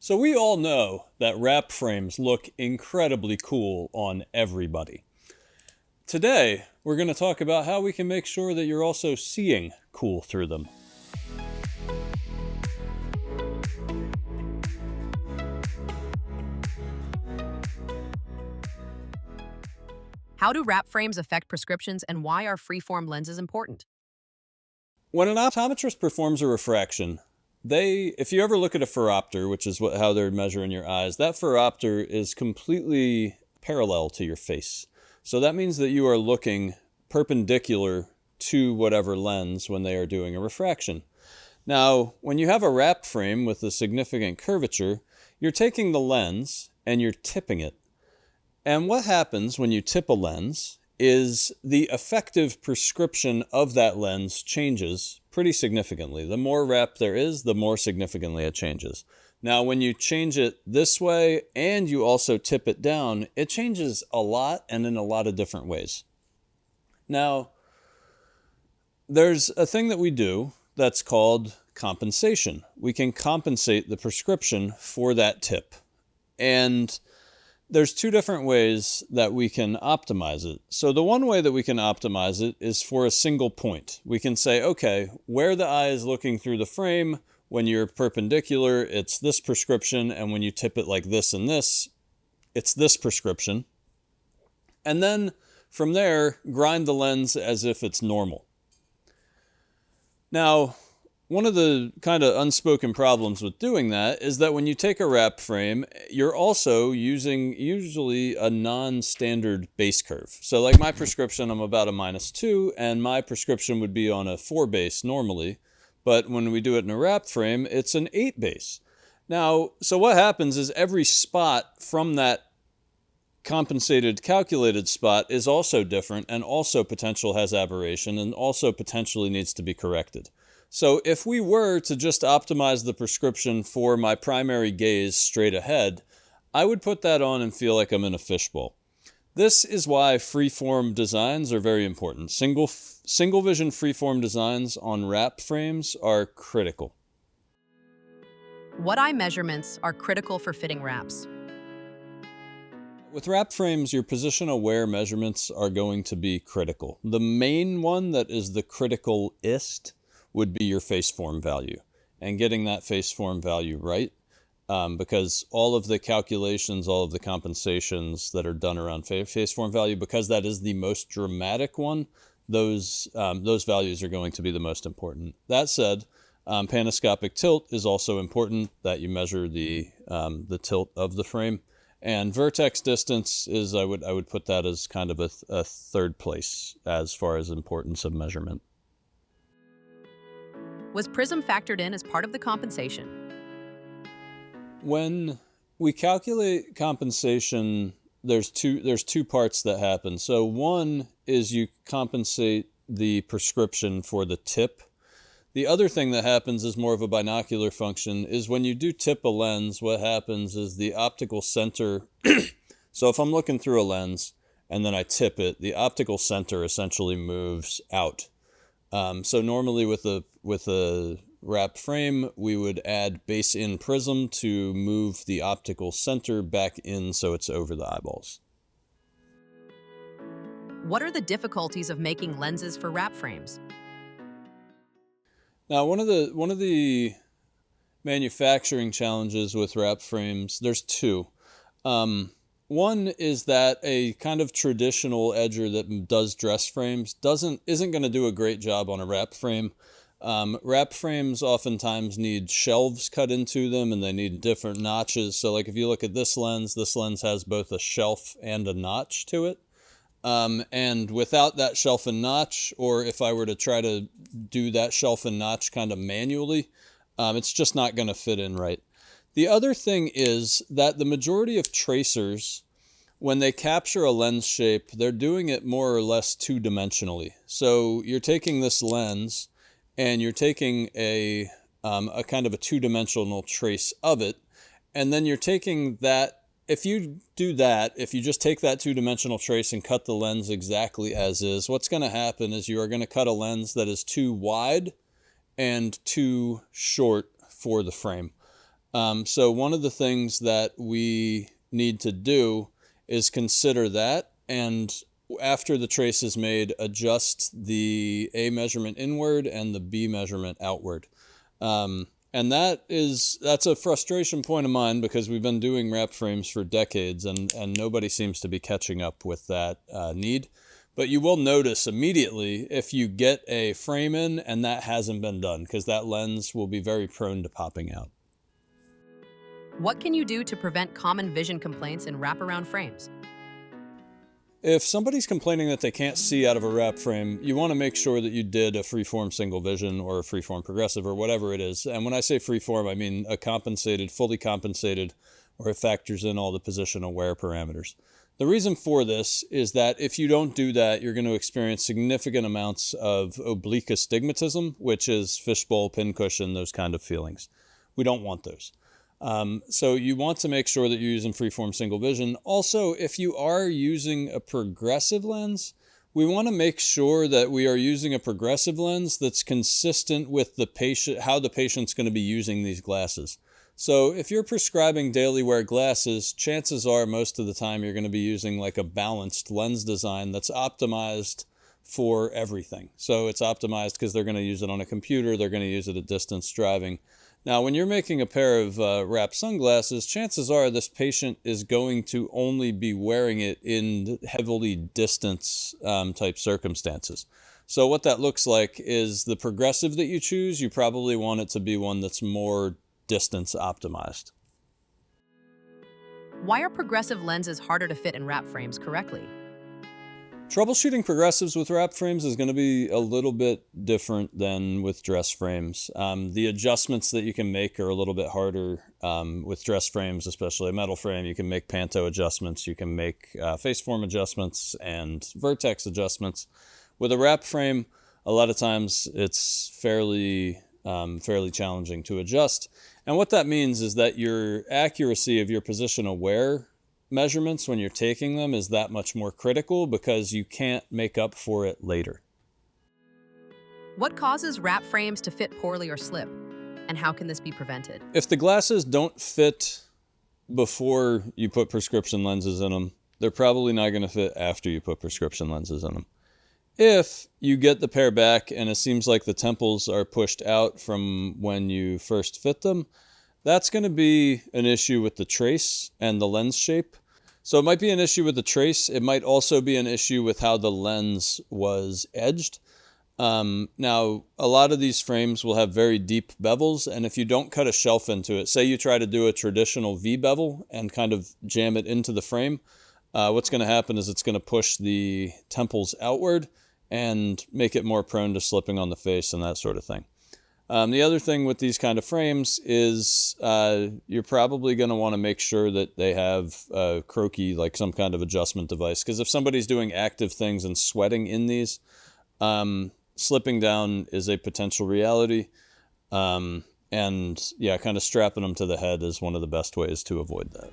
So we all know that wrap frames look incredibly cool on everybody. Today, we're going to talk about how we can make sure that you're also seeing cool through them. How do wrap frames affect prescriptions, and why are freeform lenses important? When an optometrist performs a refraction, if you ever look at a phoropter, which is how they're measuring your eyes, that phoropter is completely parallel to your face. So that means that you are looking perpendicular to whatever lens when they are doing a refraction. Now, when you have a wrap frame with a significant curvature, you're taking the lens and you're tipping it. And what happens when you tip a lens is the effective prescription of that lens changes pretty significantly. The more wrap there is, the more significantly it changes. Now, when you change it this way and you also tip it down, it changes a lot and in a lot of different ways. Now, there's a thing that we do that's called compensation. We can compensate the prescription for that tip. And there's two different ways that we can optimize it. So the one way that we can optimize it is for a single point. We can say, okay, where the eye is looking through the frame, when you're perpendicular, it's this prescription, and when you tip it like this and this, it's this prescription. And then from there, grind the lens as if it's normal. Now, one of the kind of unspoken problems with doing that is that when you take a wrap frame, you're also using usually a non-standard base curve. So like my prescription, I'm about a -2, and my prescription would be on a 4 base normally. But when we do it in a wrap frame, it's an 8 base. Now, so what happens is every spot from that compensated calculated spot is also different and also potential has aberration and also potentially needs to be corrected. So if we were to just optimize the prescription for my primary gaze straight ahead, I would put that on and feel like I'm in a fishbowl. This is why freeform designs are very important. Single vision freeform designs on wrap frames are critical. What eye measurements are critical for fitting wraps? With wrap frames, your position aware measurements are going to be critical. The main one that is the critical-ist would be your face form value, and getting that face form value right, because all of the calculations, all of the compensations that are done around face form value, because that is the most dramatic one, those values are going to be the most important. That said, pantoscopic tilt is also important, that you measure the tilt of the frame, and vertex distance is I would put that as kind of a third place as far as importance of measurement. Was prism factored in as part of the compensation? When we calculate compensation, there's two parts that happen. So one is you compensate the prescription for the tip. The other thing that happens is more of a binocular function, is when you do tip a lens, what happens is the optical center, so if I'm looking through a lens and then I tip it, the optical center essentially moves out. So normally with a wrap frame, we would add base in prism to move the optical center back in so it's over the eyeballs. What are the difficulties of making lenses for wrap frames? Now, one of the manufacturing challenges with wrap frames, there's two. One is that a kind of traditional edger that does dress frames isn't going to do a great job on a wrap frame. Wrap frames oftentimes need shelves cut into them, and they need different notches. So like if you look at this lens has both a shelf and a notch to it. And without that shelf and notch, or if I were to try to do that shelf and notch kind of manually, it's just not going to fit in right. The other thing is that the majority of tracers, when they capture a lens shape, they're doing it more or less two-dimensionally. So you're taking this lens and you're taking a kind of a two-dimensional trace of it, and then you're taking that. If you just take that two-dimensional trace and cut the lens exactly as is, what's going to happen is you are going to cut a lens that is too wide and too short for the frame. So one of the things that we need to do is consider that, and after the trace is made, adjust the A measurement inward and the B measurement outward. And that's a frustration point of mine because we've been doing wrap frames for decades and nobody seems to be catching up with that need. But you will notice immediately if you get a frame in and that hasn't been done, because that lens will be very prone to popping out. What can you do to prevent common vision complaints in wraparound frames? If somebody's complaining that they can't see out of a wrap frame, you want to make sure that you did a freeform single vision or a freeform progressive or whatever it is. And when I say freeform, I mean a compensated, fully compensated, or it factors in all the position aware parameters. The reason for this is that if you don't do that, you're going to experience significant amounts of oblique astigmatism, which is fishbowl, pincushion, those kind of feelings. We don't want those. So you want to make sure that you're using freeform single vision. Also, if you are using a progressive lens, we want to make sure that we are using a progressive lens that's consistent with the patient, how the patient's going to be using these glasses. So if you're prescribing daily wear glasses, chances are most of the time you're going to be using like a balanced lens design that's optimized for everything. So it's optimized because they're going to use it on a computer, they're going to use it at distance driving. Now, when you're making a pair of wrap sunglasses, chances are this patient is going to only be wearing it in heavily distance type circumstances. So what that looks like is the progressive that you choose, you probably want it to be one that's more distance optimized. Why are progressive lenses harder to fit in wrap frames correctly? Troubleshooting progressives with wrap frames is going to be a little bit different than with dress frames. The adjustments that you can make are a little bit harder with dress frames, especially a metal frame. You can make panto adjustments, you can make face form adjustments and vertex adjustments. With a wrap frame, a lot of times it's fairly challenging to adjust. And what that means is that your accuracy of your position aware measurements when you're taking them is that much more critical because you can't make up for it later. What causes wrap frames to fit poorly or slip? And how can this be prevented? If the glasses don't fit before you put prescription lenses in them, they're probably not going to fit after you put prescription lenses in them. If you get the pair back and it seems like the temples are pushed out from when you first fit them, that's going to be an issue with the trace and the lens shape. So it might be an issue with the trace. It might also be an issue with how the lens was edged. Now, a lot of these frames will have very deep bevels, and if you don't cut a shelf into it, say you try to do a traditional V bevel and kind of jam it into the frame, what's going to happen is it's going to push the temples outward and make it more prone to slipping on the face and that sort of thing. The other thing with these kind of frames is you're probably going to want to make sure that they have a croquis, like some kind of adjustment device. Because if somebody's doing active things and sweating in these, slipping down is a potential reality. And yeah, kind of strapping them to the head is one of the best ways to avoid that.